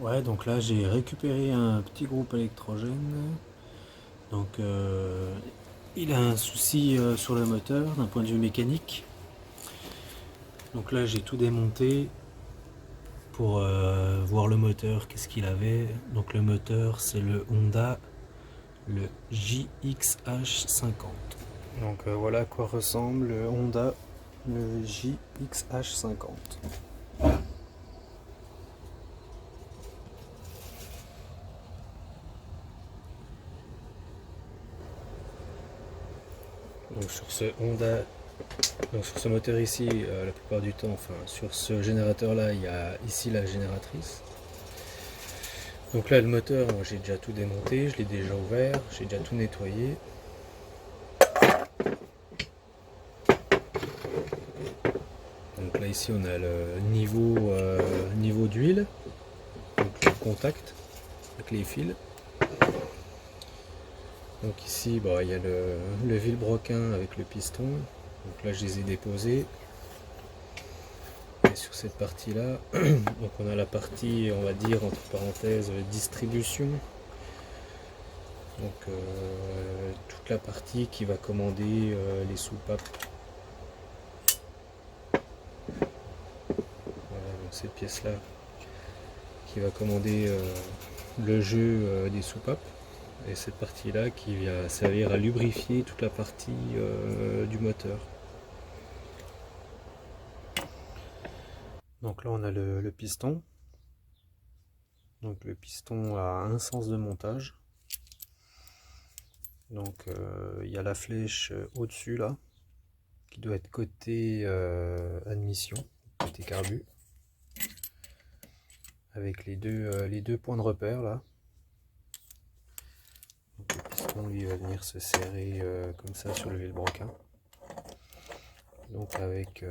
Ouais, donc là j'ai récupéré un petit groupe électrogène. Donc il a un souci sur le moteur d'un point de vue mécanique. Donc là j'ai tout démonté pour voir le moteur, qu'est-ce qu'il avait. Donc le moteur c'est le Honda, le JXH50. Donc voilà à quoi ressemble le Honda, le JXH50. Donc sur ce Honda, donc sur ce moteur ici, la plupart du temps, enfin sur ce générateur là, il y a ici la génératrice. Donc là le moteur, moi j'ai déjà tout démonté, je l'ai déjà ouvert, j'ai déjà tout nettoyé. Donc là ici on a le niveau d'huile, donc le contact avec les fils. Donc ici bah, il y a le vilebrequin avec le piston. Donc là je les ai déposés. Et sur cette partie là, donc on a la partie on va dire entre parenthèses distribution. Donc toute la partie qui va commander les soupapes. Voilà, donc cette pièce là qui va commander le jeu des soupapes. Et cette partie là qui va servir à lubrifier toute la partie du moteur. Donc là on a le piston. Donc le piston a un sens de montage. Donc il y a la flèche au-dessus là qui doit être côté admission, côté carbu, avec les deux points de repère là. Donc, le piston lui va venir se serrer comme ça sur le vilebrequin. Donc avec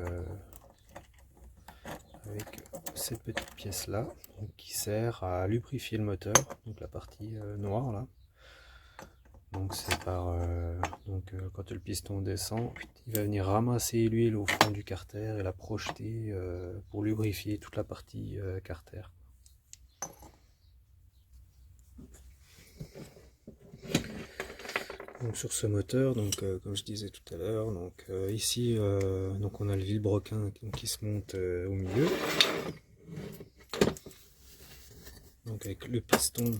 cette petite pièce là qui sert à lubrifier le moteur, donc la partie noire là. Donc c'est quand le piston descend, il va venir ramasser l'huile au fond du carter et la projeter pour lubrifier toute la partie carter. Donc sur ce moteur, donc comme je disais tout à l'heure, donc ici donc on a le vilebrequin qui se monte au milieu. Donc avec le piston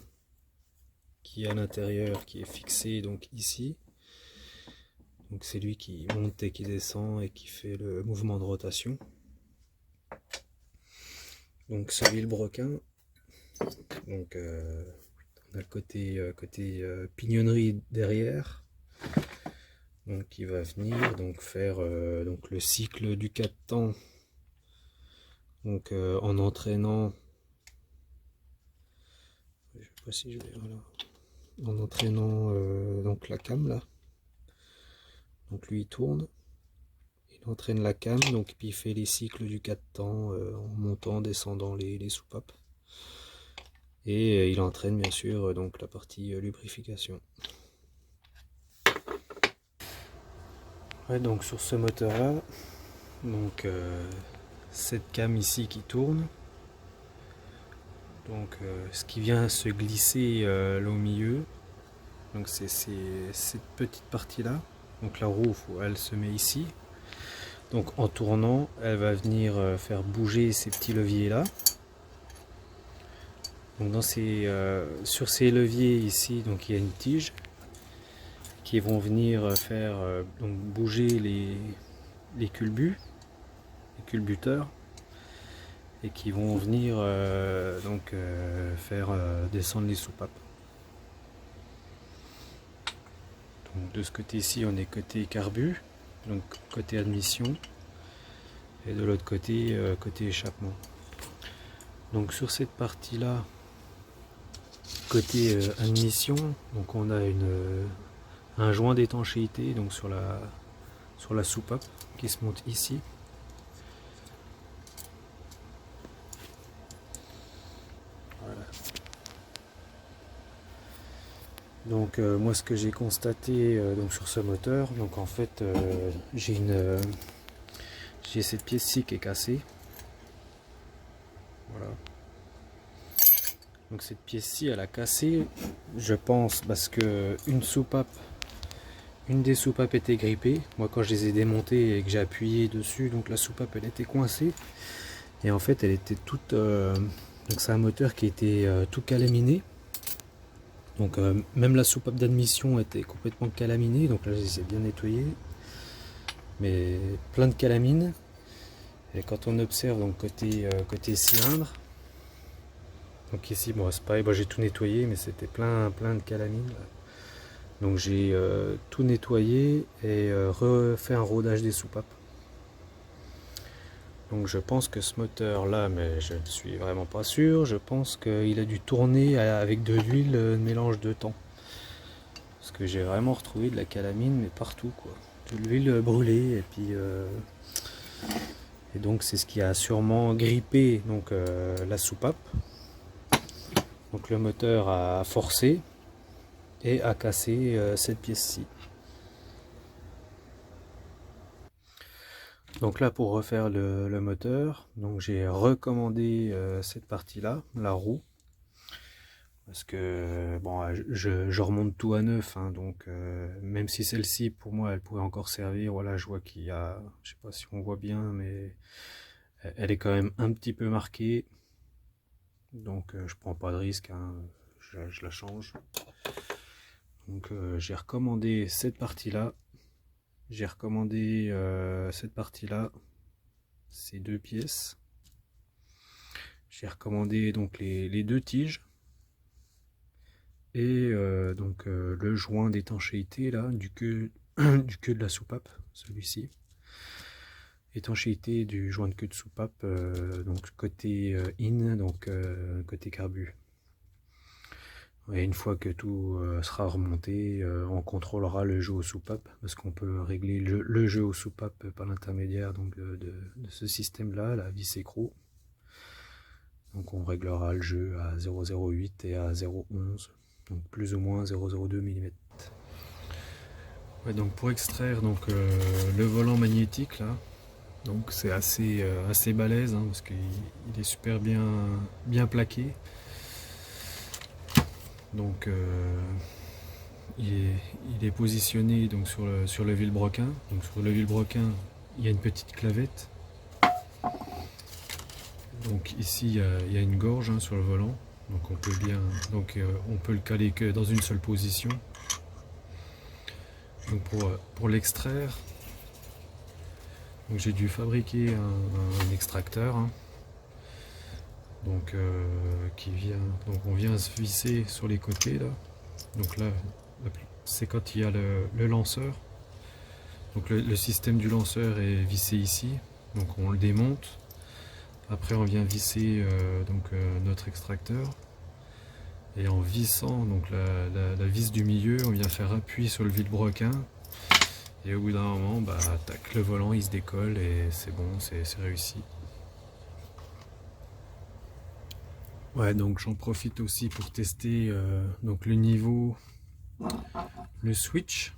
qui est à l'intérieur, qui est fixé donc ici. Donc c'est lui qui monte et qui descend et qui fait le mouvement de rotation. Donc ce vilebrequin, donc on a le côté pignonnerie derrière, donc qui va venir donc faire donc le cycle du 4 temps, donc en entraînant, je sais pas si je vais, voilà, en entraînant donc la cam là. Donc lui il tourne, il entraîne la cam, donc puis il fait les cycles du 4 temps en montant, descendant les soupapes. Et il entraîne bien sûr donc la partie lubrification. Ouais, donc sur ce moteur là, donc cette cam ici qui tourne, donc ce qui vient se glisser là au milieu, donc c'est cette petite partie là, donc la roue elle se met ici, donc en tournant elle va venir faire bouger ces petits leviers là. Donc sur ces leviers ici, donc il y a une tige qui vont venir faire donc bouger les culbuteurs, et qui vont venir faire descendre les soupapes. Donc de ce côté-ci, on est côté carbu, donc côté admission, et de l'autre côté, côté échappement. Donc sur cette partie-là, côté admission, donc on a un joint d'étanchéité donc sur la soupape qui se monte ici. Voilà. Donc moi ce que j'ai constaté donc sur ce moteur, donc en fait j'ai cette pièce-ci qui est cassée. Voilà. Donc cette pièce-ci, elle a cassé, je pense, parce que une des soupapes était grippée. Moi, quand je les ai démontées et que j'ai appuyé dessus, donc la soupape, elle était coincée. Et en fait, elle était toute... donc c'est un moteur qui était tout calaminé. Donc même la soupape d'admission était complètement calaminée. Donc là, je les ai bien nettoyées. Mais plein de calamine. Et quand on observe donc côté cylindre, donc ici, bon, c'est pareil, j'ai tout nettoyé, mais c'était plein de calamine. Donc j'ai tout nettoyé et refait un rodage des soupapes. Donc je pense que ce moteur là, mais je ne suis vraiment pas sûr, je pense qu'il a dû tourner avec de l'huile mélange de temps. Parce que j'ai vraiment retrouvé de la calamine mais partout quoi. De l'huile brûlée et puis et donc c'est ce qui a sûrement grippé donc la soupape. Donc le moteur a forcé et a cassé cette pièce-ci. Donc là pour refaire le moteur, donc j'ai recommandé cette partie-là, la roue. Parce que bon, je remonte tout à neuf, hein, donc même si celle-ci pour moi elle pourrait encore servir, voilà, je vois qu'il y a, je sais pas si on voit bien, mais elle est quand même un petit peu marquée, donc je prends pas de risque, hein, je la change. Donc j'ai recommandé cette partie-là, j'ai recommandé cette partie-là, ces deux pièces, j'ai recommandé donc les deux tiges. Et donc le joint d'étanchéité là du queue de la soupape, celui-ci, étanchéité du joint de queue de soupape, donc côté in, donc côté carbu. Et une fois que tout sera remonté, on contrôlera le jeu aux soupapes, parce qu'on peut régler le jeu aux soupapes par l'intermédiaire donc de ce système là, la vis écrou. Donc on réglera le jeu à 0,08 et à 0,11, donc plus ou moins 0,02 mm. Ouais, donc pour extraire donc le volant magnétique là, donc c'est assez balèze, hein, parce qu'il est super bien plaqué. Donc il est positionné donc sur le vilebrequin. Donc sur le vilebrequin, il y a une petite clavette. Donc ici il y a une gorge, hein, sur le volant. Donc on peut le caler que dans une seule position. Donc pour l'extraire, j'ai dû fabriquer un extracteur, hein, donc on vient se visser sur les côtés là. Donc là c'est quand il y a le lanceur. Donc le système du lanceur est vissé ici. Donc on le démonte. Après on vient visser notre extracteur. Et en vissant donc la vis du milieu, on vient faire appui sur le vilebrequin. Et au bout d'un moment, tac, le volant il se décolle et c'est bon, c'est réussi. Ouais, donc j'en profite aussi pour tester donc le niveau, le switch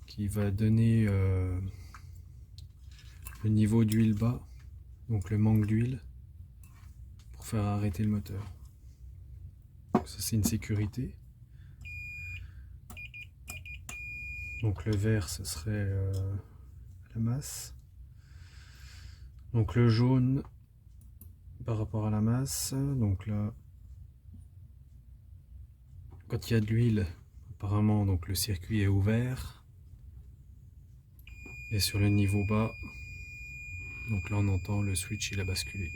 qui va donner le niveau d'huile bas, donc le manque d'huile, pour faire arrêter le moteur. Donc ça c'est une sécurité. Donc le vert ce serait la masse. Donc le jaune par rapport à la masse. Donc là, quand il y a de l'huile, apparemment donc le circuit est ouvert. Et sur le niveau bas, donc là on entend le switch il a basculé.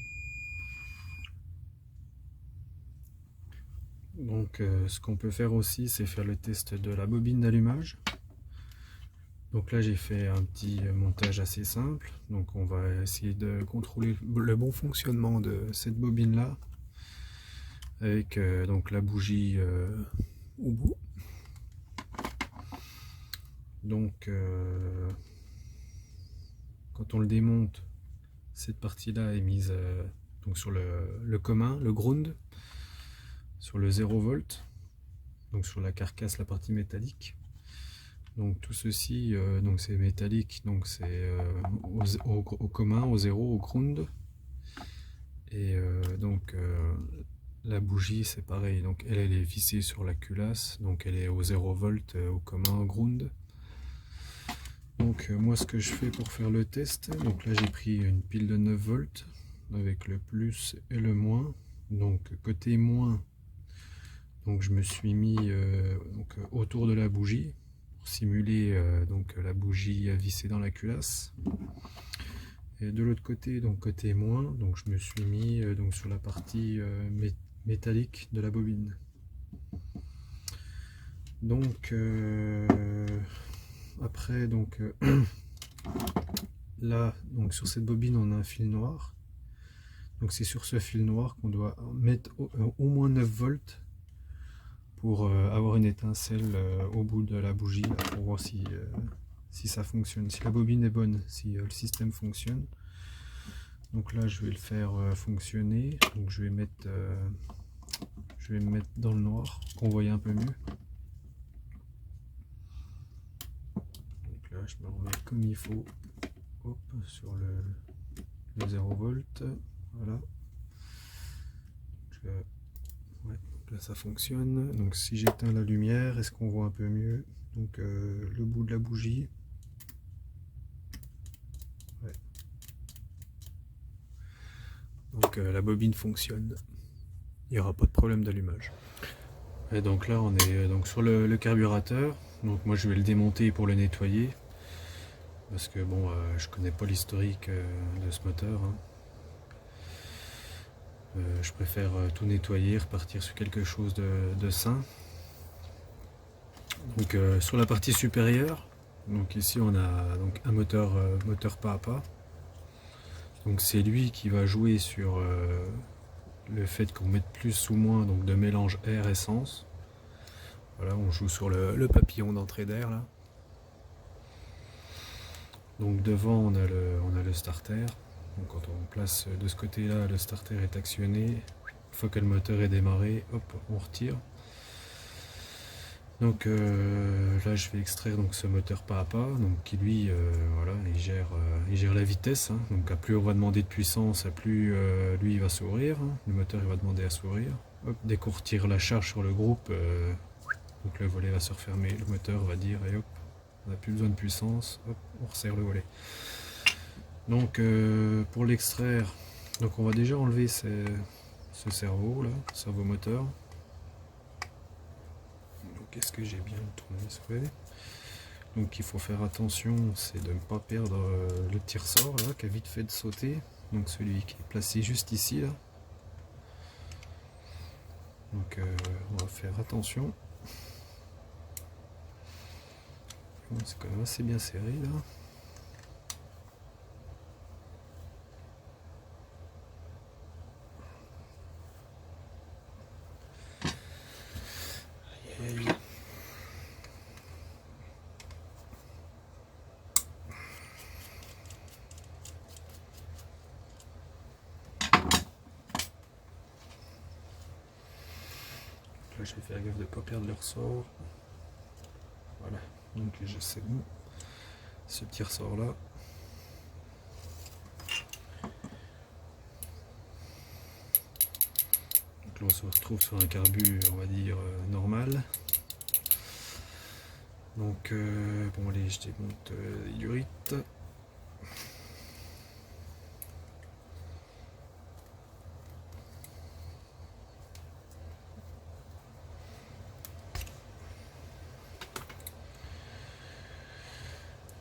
Donc ce qu'on peut faire aussi, c'est faire le test de la bobine d'allumage. Donc là j'ai fait un petit montage assez simple. Donc on va essayer de contrôler le bon fonctionnement de cette bobine là avec donc la bougie au bout. Donc quand on le démonte, cette partie là est mise donc sur le commun, le ground, sur le 0 volt, donc sur la carcasse, la partie métallique. Donc tout ceci, donc c'est métallique, donc c'est au commun, au 0, au ground. Et la bougie c'est pareil, donc elle est vissée sur la culasse, donc elle est au 0 volt au commun ground. Donc moi ce que je fais pour faire le test, donc là j'ai pris une pile de 9 volts avec le plus et le moins. Donc côté moins, donc je me suis mis autour de la bougie pour simuler donc la bougie vissée dans la culasse. Et de l'autre côté, donc côté moins, donc je me suis mis donc sur la partie métallique de la bobine. Donc après donc là donc sur cette bobine on a un fil noir. Donc c'est sur ce fil noir qu'on doit mettre au moins 9 volts pour avoir une étincelle au bout de la bougie là, pour voir si ça fonctionne, si la bobine est bonne, si le système fonctionne. Donc là je vais le faire fonctionner, donc je vais me mettre dans le noir pour qu'on voie un peu mieux. Donc là je me remets comme il faut, hop, sur le 0 volt, voilà. Ouais, là ça fonctionne. Donc si j'éteins la lumière, est-ce qu'on voit un peu mieux? Donc le bout de la bougie. Ouais. Donc la bobine fonctionne. Il n'y aura pas de problème d'allumage. Et donc là on est donc sur le carburateur. Donc moi je vais le démonter pour le nettoyer. Parce que bon, je connais pas l'historique de ce moteur. Hein. Je préfère tout nettoyer, repartir sur quelque chose de sain. Donc sur la partie supérieure, donc ici on a donc un moteur pas à pas. Donc c'est lui qui va jouer sur le fait qu'on mette plus ou moins donc de mélange air essence. Voilà, on joue sur le papillon d'entrée d'air là. Donc devant on a le starter. Donc quand on place de ce côté là, le starter est actionné. Une fois que le moteur est démarré, hop, on retire. Donc là je vais extraire donc ce moteur pas à pas, donc qui lui voilà, il gère la vitesse, hein. Donc à plus on va demander de puissance, à plus lui il va s'ouvrir, hein. Le moteur il va demander à s'ouvrir. Dès qu'on retire la charge sur le groupe, donc le volet va se refermer, le moteur va dire et hop, on n'a plus besoin de puissance, hop, on resserre le volet. Donc pour l'extraire, donc on va déjà enlever ce cerveau là, cerveau moteur. Est-ce que j'ai bien le tournevis? Donc il faut faire attention, c'est de ne pas perdre le petit ressort là qui a vite fait de sauter. Donc celui qui est placé juste ici là. Donc on va faire attention. C'est quand même assez bien serré là. Là, je vais faire gaffe de ne pas perdre le ressort. Voilà, donc je sais bon. Ce petit ressort là. Donc là on se retrouve sur un carbu, on va dire normal. Donc bon allez, je démonte l'urite.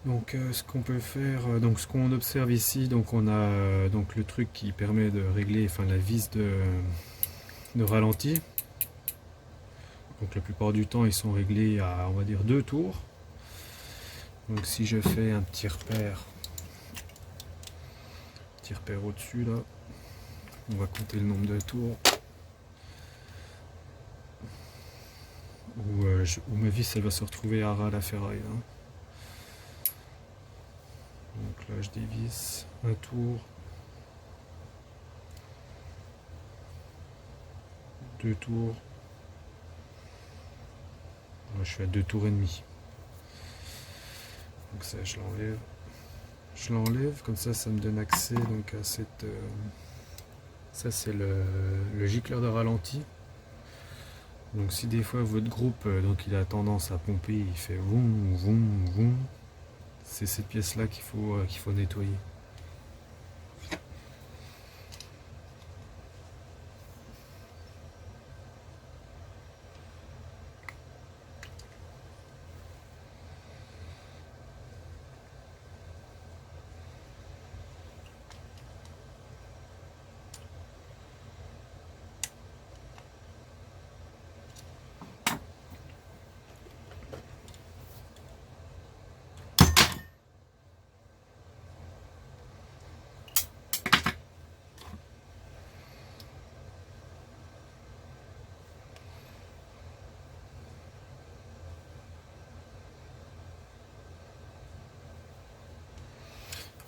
Donc ce qu'on peut faire, donc ce qu'on observe ici, donc on a donc le truc qui permet de régler, enfin la vis de ralenti. Donc la plupart du temps ils sont réglés à on va dire 2 tours. Donc si je fais un petit repère au-dessus là, on va compter le nombre de tours. Où ma vis elle va se retrouver à ras la ferraille. Hein. Donc là je dévisse un tour, 2 tours, là, je suis à 2 tours et demi. Donc ça je l'enlève, comme ça ça me donne accès donc à cette Ça c'est le gicleur de ralenti. Donc si des fois votre groupe donc il a tendance à pomper, il fait voum voum voum, c'est cette pièce là qu'il faut nettoyer.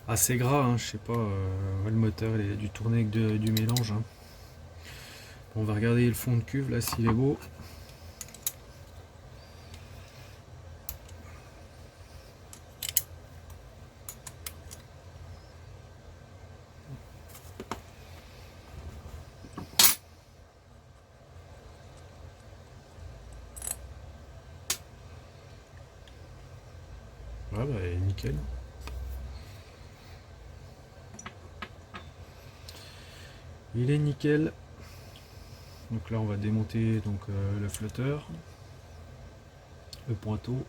Assez gras, hein, je sais pas, le moteur il a dû tourner avec du mélange. Hein. On va regarder le fond de cuve là s'il est beau. Ouais, bah, nickel. Il est nickel. Donc là on va démonter donc, le flotteur, le pointeau.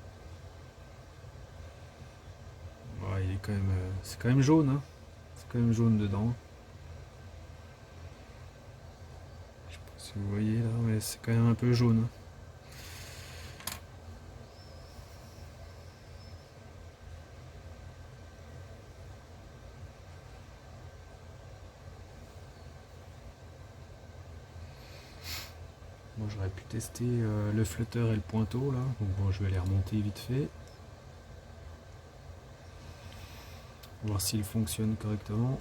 Ouais, il est quand même, c'est quand même jaune, hein. C'est quand même jaune dedans. Je sais pas si vous voyez là, mais c'est quand même un peu jaune. Hein. Bon, j'aurais pu tester le flotteur et le pointeau là, donc bon, je vais les remonter vite fait. Voir s'il fonctionne correctement.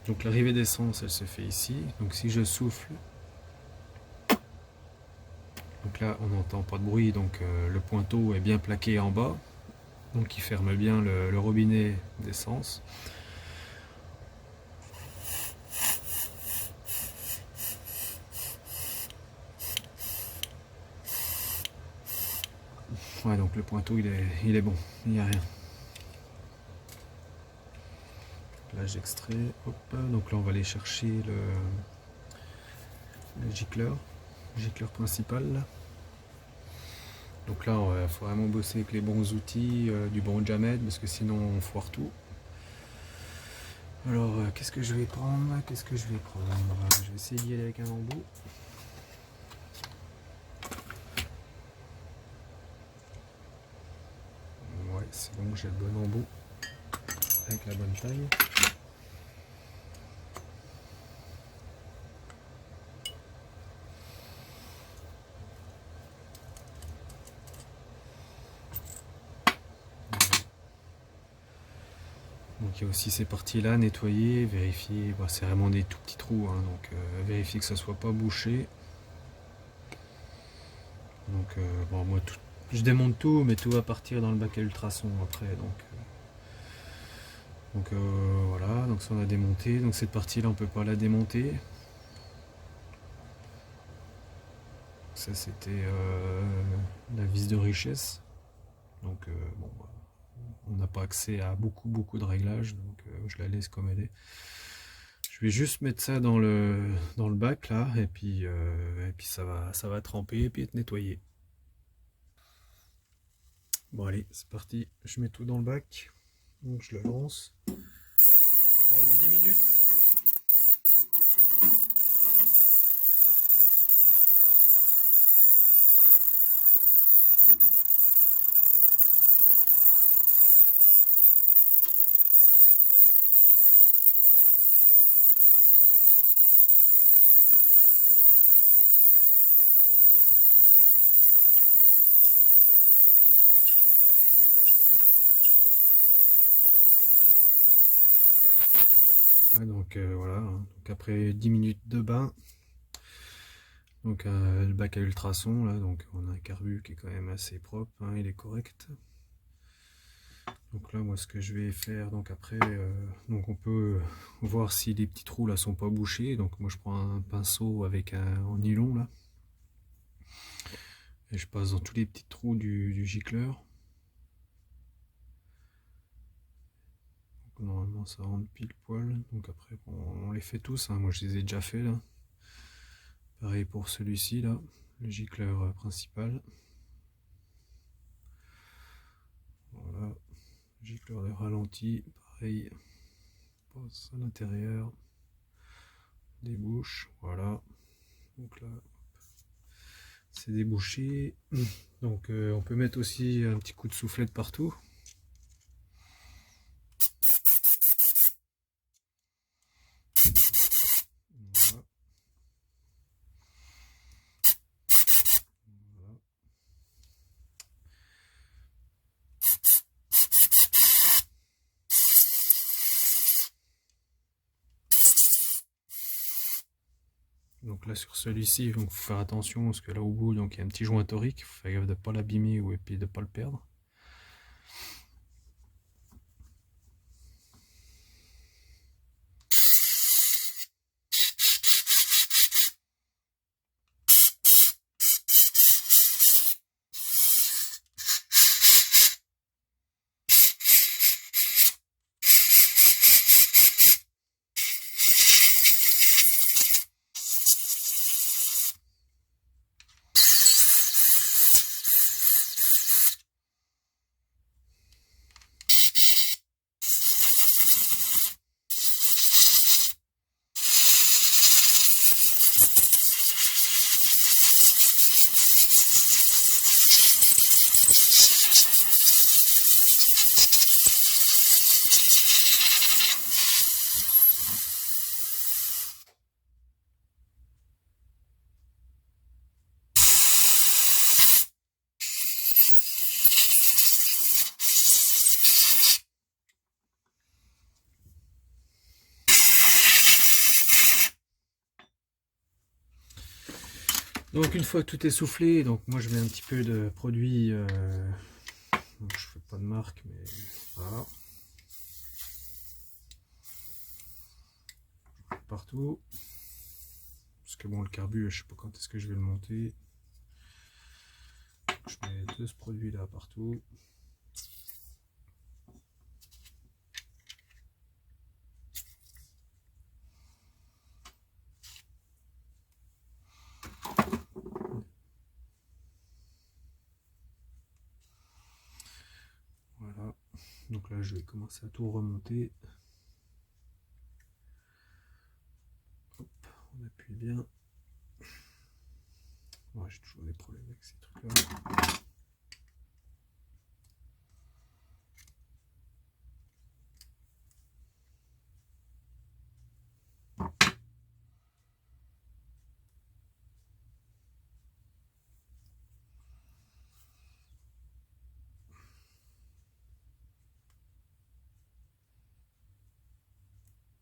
Donc l'arrivée d'essence elle se fait ici, donc si je souffle, donc là on n'entend pas de bruit, donc le pointeau est bien plaqué en bas, donc il ferme bien le robinet d'essence. Ouais, donc le pointeau il est bon, il n'y a rien. Là j'extrais, hop, donc là on va aller chercher le gicleur principal. Là. Donc là il faut vraiment bosser avec les bons outils, du bon diamètre, parce que sinon on foire tout. Alors qu'est-ce que je vais prendre? Je vais essayer d'y aller avec un embout. Ouais, c'est bon, j'ai le bon embout avec la bonne taille. Donc il y a aussi ces parties là, nettoyer, vérifier, bah, c'est vraiment des tout petits trous, hein, donc vérifier que ça soit pas bouché. Donc bon, moi je démonte tout, mais tout va partir dans le bac à ultrasons après, donc voilà, donc ça on a démonté, donc cette partie là on peut pas la démonter. Ça c'était la vis de richesse, donc bon, on n'a pas accès à beaucoup de réglages, donc je la laisse comme elle est. Je vais juste mettre ça dans le bac là, et puis ça va tremper et puis être nettoyé. Bon allez, c'est parti, je mets tout dans le bac, donc je le lance. Pendant 10 minutes. Ouais, donc voilà, hein. Donc après 10 minutes de bain, donc le bac à ultrasons là, donc on a un carbu qui est quand même assez propre, hein, il est correct. Donc là moi ce que je vais faire, donc après donc on peut voir si les petits trous là sont pas bouchés. Donc moi je prends un pinceau avec en nylon là et je passe dans tous les petits trous du gicleur. Donc normalement ça rentre pile poil. Donc après bon, on les fait tous, hein. Moi je les ai déjà fait là. Pareil pour celui-ci là, le gicleur principal. Voilà, gicleur de ralenti, pareil, passe à l'intérieur des bouches, voilà. Donc là, c'est débouché. Donc on peut mettre aussi un petit coup de soufflette partout. Voilà. Voilà. Donc là sur celui-ci, il faut faire attention parce que là au bout, donc il y a un petit joint torique, il faut faire gaffe de ne pas l'abîmer ou et puis de ne pas le perdre. Donc une fois que tout est soufflé, donc moi je mets un petit peu de produit, donc je fais pas de marque, mais voilà, partout, parce que bon le carbu, je sais pas quand est-ce que je vais le monter. Je mets de ce produit là partout. Voilà, donc là je vais commencer à tout remonter. Hop, on appuie bien. Ouais, j'ai toujours des problèmes avec ces trucs là.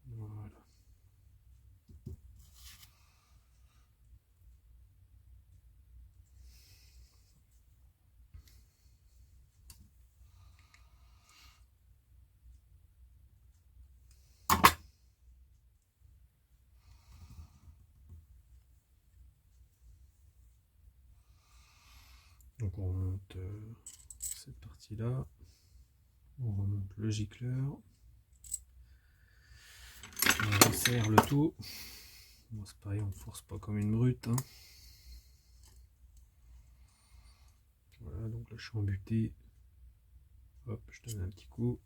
Voilà. Donc on remonte cette partie là, on remonte le gicleur, on resserre le tout. Bon, c'est pareil, on ne force pas comme une brute, hein. Voilà, donc là je suis embuté. Hop, je donne un petit coup.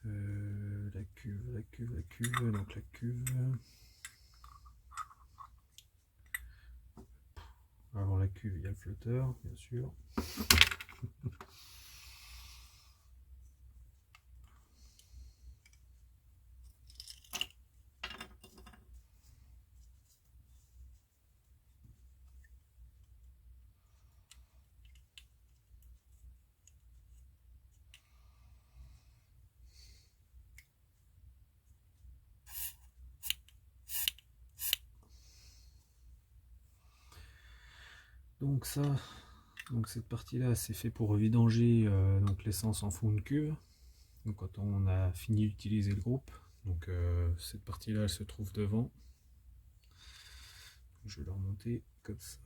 La cuve, donc la cuve. Avant la cuve, il y a le flotteur, bien sûr. Donc ça, donc cette partie-là, c'est fait pour vidanger donc l'essence en fond de cuve. Donc quand on a fini d'utiliser le groupe, donc cette partie-là, elle se trouve devant. Je vais le remonter comme ça.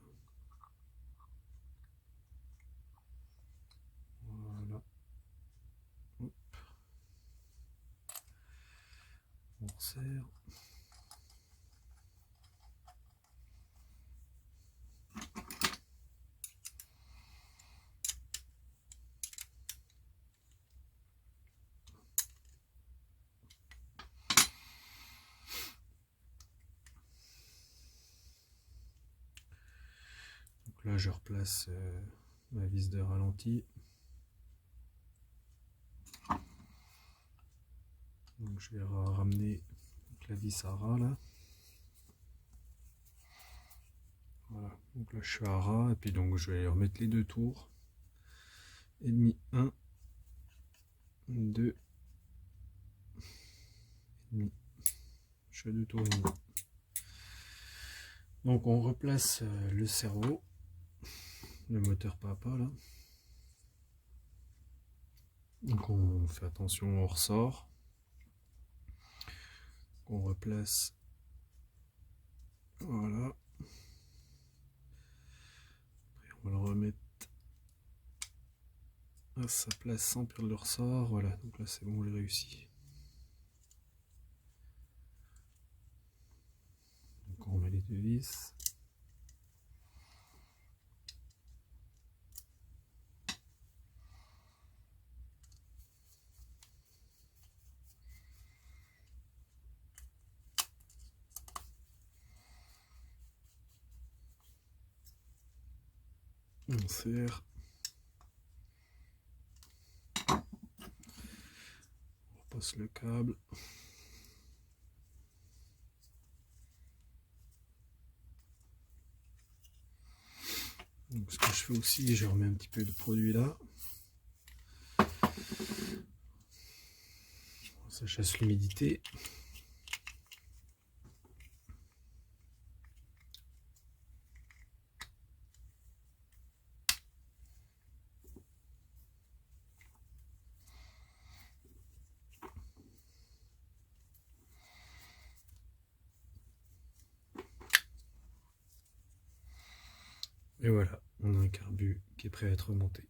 Voilà. Hop. On resserre. Donc là, je replace ma vis de ralenti. Donc je vais ramener la vis à ras là. Voilà, donc là je suis à ras et puis donc je vais remettre les deux tours. Et demi 1, 2, demi. Je fais deux tours et demi. Donc on replace le cerveau, le moteur papa là. Donc on fait attention au ressort. On replace. Voilà. Après, on va le remettre à sa place sans perdre le ressort. Voilà, donc là c'est bon, j'ai réussi. Donc on remet les deux vis. On serre. On repasse le câble. Donc ce que je fais aussi, je remets un petit peu de produit là. Ça chasse l'humidité. Et voilà, on a un carbu qui est prêt à être monté.